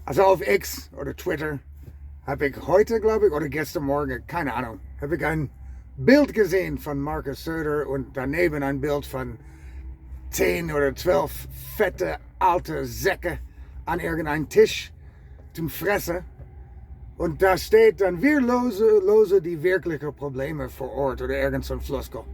Also auf X oder Twitter habe ich heute, glaube ich, oder gestern Morgen, keine Ahnung, habe ich ein Bild gesehen von Markus Söder und daneben ein Bild von 10 oder 12 fette alte Säcke an irgendeinem Tisch zum Fressen. Und da steht dann, wir lösen die wirklichen Probleme vor Ort oder irgend so ein Floskel.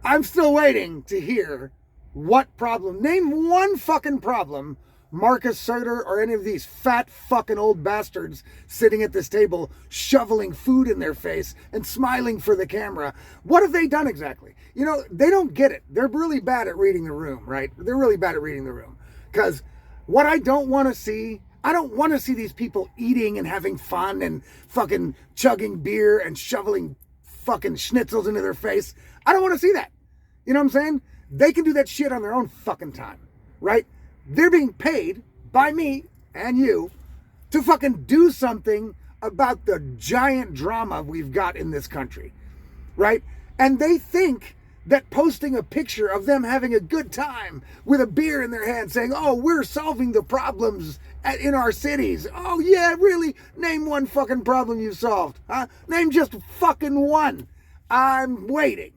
I'm still waiting to hear what problem. Name one fucking problem Marcus Söder or any of these fat fucking old bastards sitting at this table shoveling food in their face and smiling for the camera. What have they done exactly? You know, they don't get it. They're really bad at reading the room, right? They're really bad at reading the room. Because what I don't want to see, I don't want to see these people eating and having fun and fucking chugging beer and shoveling fucking schnitzels into their face. I don't want to see that. You know what I'm saying? They can do that shit on their own fucking time, right? They're being paid by me and you to fucking do something about the giant drama we've got in this country, right? And they think that posting a picture of them having a good time with a beer in their hand saying, oh, we're solving the problems in our cities. Oh, yeah, really? Name one fucking problem you solved, huh? Name just fucking one. I'm waiting,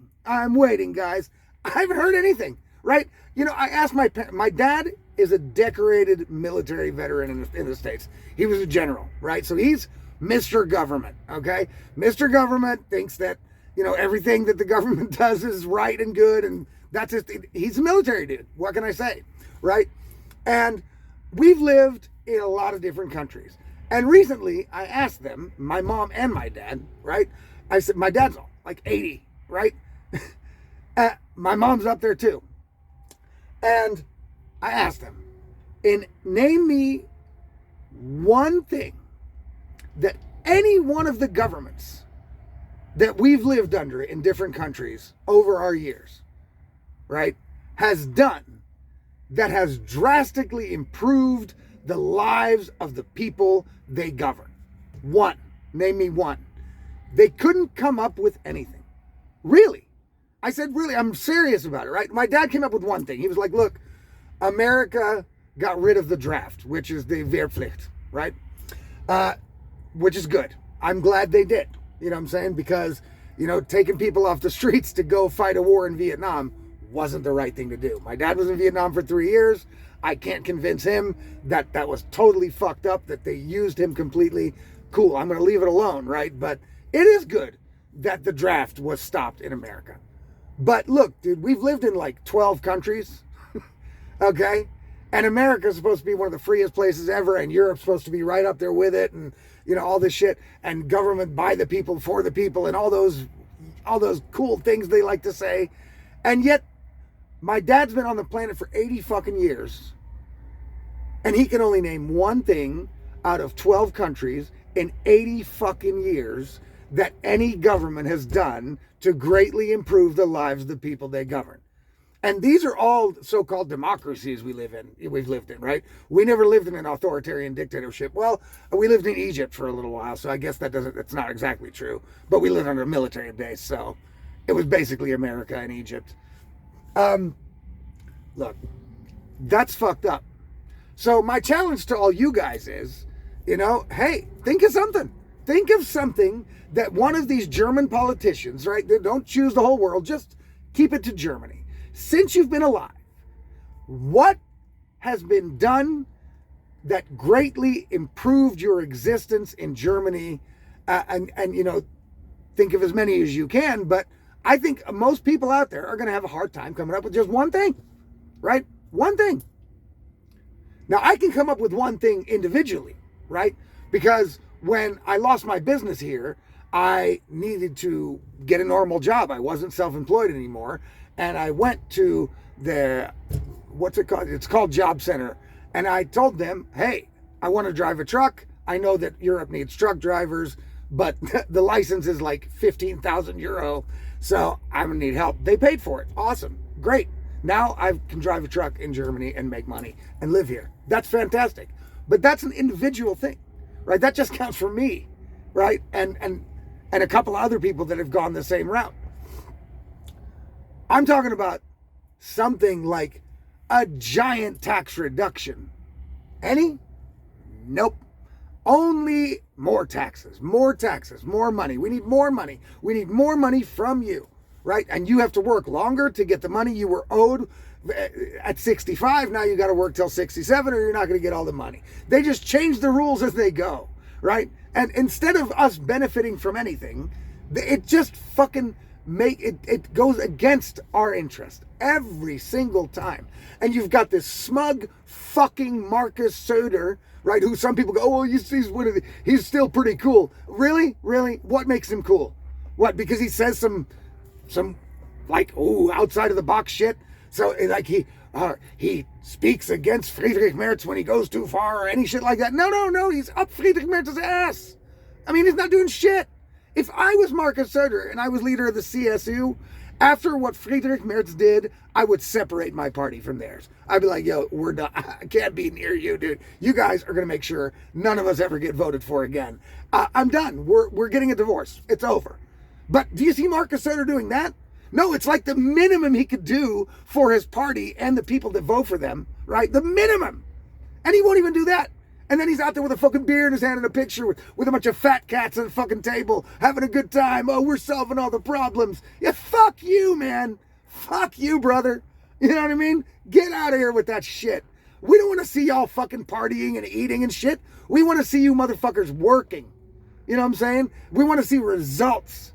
guys. I haven't heard anything, right? You know, I asked my dad is a decorated military veteran in the States. He was a general, right? So he's Mr. Government, okay? Mr. Government thinks that, you know, everything that the government does is right and good, and that's just, he's a military dude. What can I say, right? And we've lived in a lot of different countries. And recently, I asked them, my mom and my dad, right? I said, my dad's like 80, right? My mom's up there too. And I asked them, name me one thing that any one of the governments that we've lived under in different countries over our years, right, has done that has drastically improved the lives of the people they govern. One. Name me one. They couldn't come up with anything. Really. I said, really, I'm serious about it, right? My dad came up with one thing. He was like, look, America got rid of the draft, which is the Wehrpflicht, right? Which is good. I'm glad they did. You know what I'm saying? Because, you know, taking people off the streets to go fight a war in Vietnam wasn't the right thing to do. My dad was in Vietnam for 3 years. I can't convince him that that was totally fucked up, that they used him completely. Cool, I'm going to leave it alone, right? But it is good that the draft was stopped in America. But look, dude, we've lived in like 12 countries, okay? And America's supposed to be one of the freest places ever, and Europe's supposed to be right up there with it, and, you know, all this shit, and government by the people, for the people, and all those cool things they like to say. And yet, my dad's been on the planet for 80 fucking years, and he can only name one thing out of 12 countries in 80 fucking years that any government has done to greatly improve the lives of the people they govern. And these are all so-called democracies we've lived in, right? We never lived in an authoritarian dictatorship. Well, we lived in Egypt for a little while, so I guess that's not exactly true. But we lived under a military base, so it was basically America and Egypt. Look, that's fucked up. So my challenge to all you guys is, you know, hey, think of something. Think of something that one of these German politicians, right? They don't choose the whole world, just keep it to Germany. Since you've been alive, what has been done that greatly improved your existence in Germany? And you know, think of as many as you can, but I think most people out there are going to have a hard time coming up with just one thing, right? One thing. Now, I can come up with one thing individually, right? Because when I lost my business here, I needed to get a normal job. I wasn't self-employed anymore. And I went to what's it called? It's called Job Center. And I told them, hey, I want to drive a truck. I know that Europe needs truck drivers, but the license is like 15,000 euro. So I'm going to need help. They paid for it. Awesome. Great. Now I can drive a truck in Germany and make money and live here. That's fantastic. But that's an individual thing, right? That just counts for me, right? And a couple of other people that have gone the same route. I'm talking about something like a giant tax reduction Any? Nope. Only more taxes, more money. We need more money. We need more money from you, right? And you have to work longer to get the money you were owed at 65. Now you got to work till 67 or you're not going to get all the money. They just change the rules as they go, right? And instead of us benefiting from anything, it just fucking it goes against our interest every single time. And you've got this smug fucking Marcus Söder, right? Who some people go, oh, he's still pretty cool. Really? What makes him cool? What? Because he says some like, oh, outside of the box shit. So like he speaks against Friedrich Merz when he goes too far or any shit like that. No. He's up Friedrich Merz's ass. I mean, he's not doing shit. If I was Marcus Söder and I was leader of the CSU, after what Friedrich Merz did, I would separate my party from theirs. I'd be like, yo, we're done. I can't be near you, dude. You guys are going to make sure none of us ever get voted for again. I'm done. We're getting a divorce. It's over. But do you see Marcus Söder doing that? No, it's like the minimum he could do for his party and the people that vote for them, right? The minimum. And he won't even do that. And then he's out there with a fucking beer in his hand and a picture with a bunch of fat cats at a fucking table having a good time. Oh, we're solving all the problems. Yeah, fuck you, man. Fuck you, brother. You know what I mean? Get out of here with that shit. We don't want to see y'all fucking partying and eating and shit. We want to see you motherfuckers working. You know what I'm saying? We want to see results.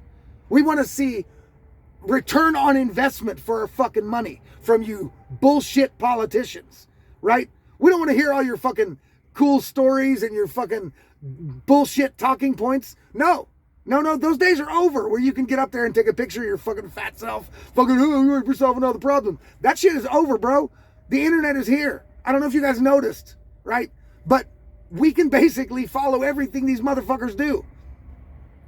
We want to see return on investment for our fucking money from you bullshit politicians, right? We don't want to hear all your fucking cool stories and your fucking bullshit talking points. No, those days are over where you can get up there and take a picture of your fucking fat self, fucking, oh, we're solving all the problems. That shit is over, bro. The internet is here. I don't know if you guys noticed, right? But we can basically follow everything these motherfuckers do,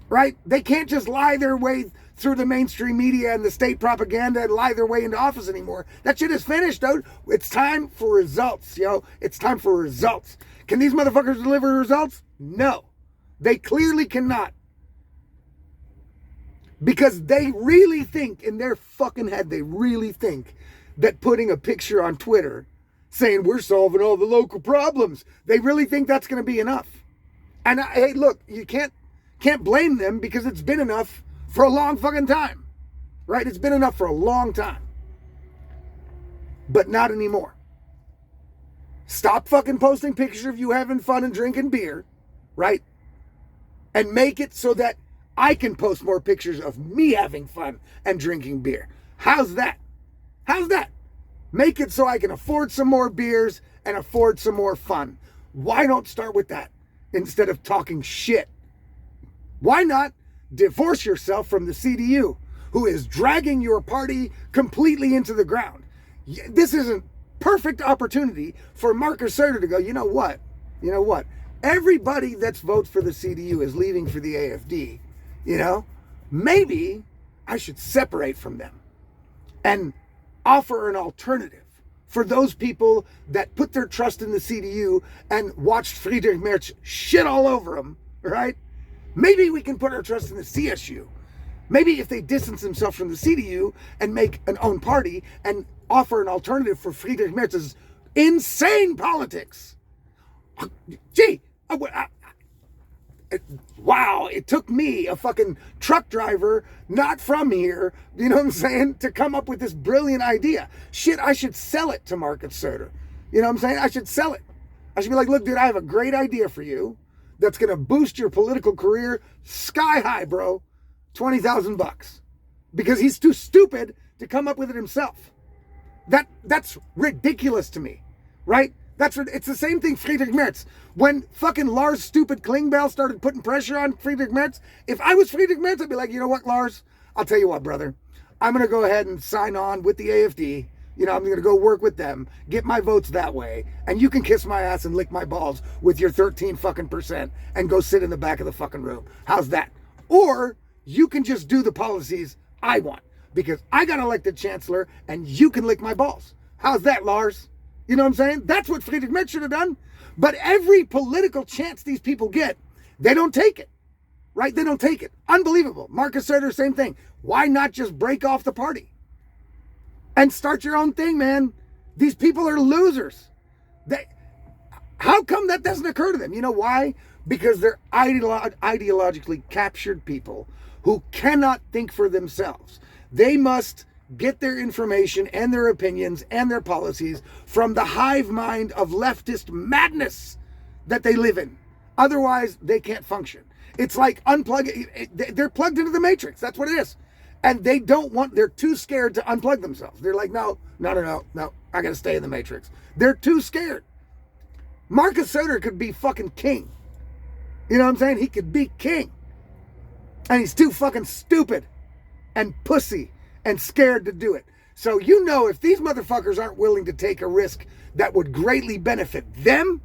right? They can't just lie their way through the mainstream media and the state propaganda and lie their way into office anymore. That shit is finished, dude. It's time for results, yo. It's time for results. Can these motherfuckers deliver results? No. They clearly cannot. Because they really think, in their fucking head, they really think that putting a picture on Twitter saying we're solving all the local problems, they really think that's going to be enough. And hey, look, you can't blame them because it's been enough for a long fucking time, right? It's been enough for a long time. But not anymore. Stop fucking posting pictures of you having fun and drinking beer, right? And make it so that I can post more pictures of me having fun and drinking beer. How's that? How's that? Make it so I can afford some more beers and afford some more fun. Why don't start with that instead of talking shit? Why not divorce yourself from the CDU, who is dragging your party completely into the ground? This is a perfect opportunity for Marcus Söder to go, you know what? Everybody that votes for the CDU is leaving for the AFD. You know, maybe I should separate from them and offer an alternative for those people that put their trust in the CDU and watched Friedrich Merz shit all over them, right? Maybe we can put our trust in the CSU. Maybe if they distance themselves from the CDU and make an own party and offer an alternative for Friedrich Merz's insane politics. Gee, wow, it took me, a fucking truck driver, not from here, you know what I'm saying, to come up with this brilliant idea. Shit, I should sell it to Marcus Söder. You know what I'm saying? I should sell it. I should be like, look, dude, I have a great idea for you that's going to boost your political career sky high, bro. $20,000. Because he's too stupid to come up with it himself. That's ridiculous to me, right? It's the same thing Friedrich Merz. When fucking Lars stupid Klingbeil started putting pressure on Friedrich Merz, if I was Friedrich Merz, I'd be like, you know what, Lars? I'll tell you what, brother. I'm going to go ahead and sign on with the AFD. You know, I'm going to go work with them, get my votes that way, and you can kiss my ass and lick my balls with your 13 fucking percent and go sit in the back of the fucking room. How's that? Or you can just do the policies I want because I got elected chancellor and you can lick my balls. How's that, Lars? You know what I'm saying? That's what Friedrich Merz should have done. But every political chance these people get, they don't take it, right? They don't take it. Unbelievable. Marcus Söder, same thing. Why not just break off the party and start your own thing, man? These people are losers. How come that doesn't occur to them? You know why? Because they're ideologically captured people who cannot think for themselves. They must get their information and their opinions and their policies from the hive mind of leftist madness that they live in. Otherwise, they can't function. It's like they're plugged into the matrix. That's what it is. And they're too scared to unplug themselves. They're like, no, I gotta stay in the matrix. They're too scared. Marcus Soder could be fucking king. You know what I'm saying? He could be king. And he's too fucking stupid and pussy and scared to do it. So if these motherfuckers aren't willing to take a risk that would greatly benefit them,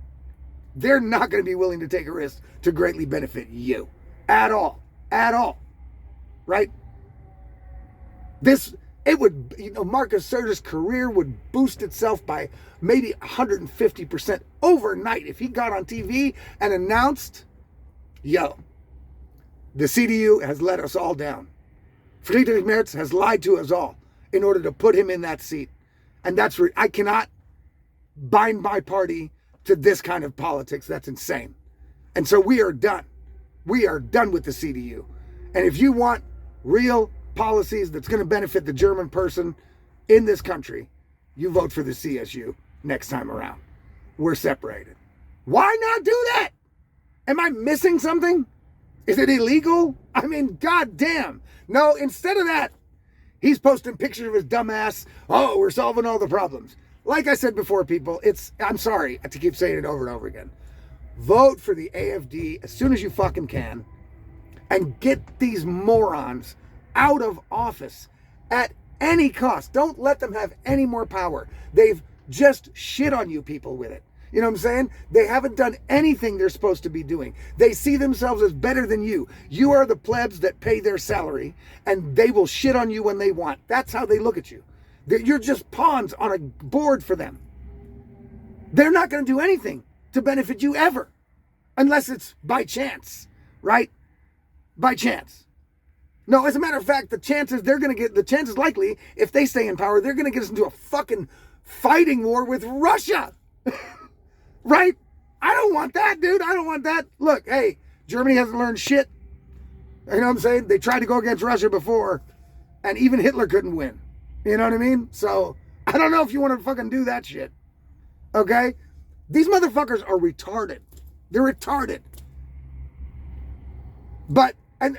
they're not going to be willing to take a risk to greatly benefit you. At all. At all. Right? Marcus Soder's career would boost itself by maybe 150% overnight if he got on TV and announced, the CDU has let us all down. Friedrich Merz has lied to us all in order to put him in that seat. And I cannot bind my party to this kind of politics. That's insane. And so we are done. We are done with the CDU. And if you want real policies that's going to benefit the German person in this country, you vote for the CSU next time around. We're separated. Why not do that? Am I missing something? Is it illegal? I mean, goddamn. No, instead of that, he's posting pictures of his dumbass. Oh, we're solving all the problems. Like I said before, people, I'm sorry to keep saying it over and over again. Vote for the AFD as soon as you fucking can and get these morons out of office at any cost. Don't let them have any more power. They've just shit on you people with it. You know what I'm saying? They haven't done anything they're supposed to be doing. They see themselves as better than you. You are the plebs that pay their salary, and they will shit on you when they want. That's how they look at you. You're just pawns on a board for them. They're not going to do anything to benefit you ever, unless it's by chance, right? By chance. No, as a matter of fact, the chances likely, if they stay in power, they're going to get us into a fucking fighting war with Russia. Right? I don't want that, dude. I don't want that. Look, hey, Germany hasn't learned shit. You know what I'm saying? They tried to go against Russia before, and even Hitler couldn't win. You know what I mean? So, I don't know if you want to fucking do that shit. Okay? These motherfuckers are retarded. They're retarded. But, and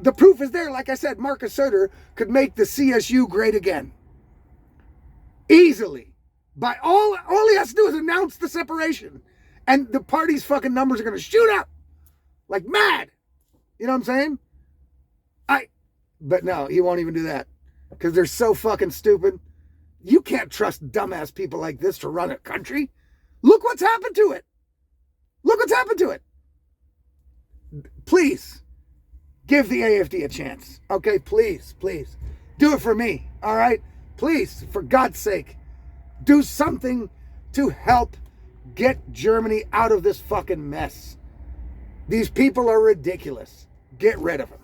the proof is there. Like I said, Marcus Soder could make the CSU great again. Easily. By all he has to do is announce the separation, and the party's fucking numbers are going to shoot up like mad. You know what I'm saying? But no, he won't even do that because they're so fucking stupid. You can't trust dumbass people like this to run a country. Look what's happened to it. Look what's happened to it. Please give the AFD a chance. Okay, please, please. Do it for me, all right? Please, for God's sake. Do something to help get Germany out of this fucking mess. These people are ridiculous. Get rid of them.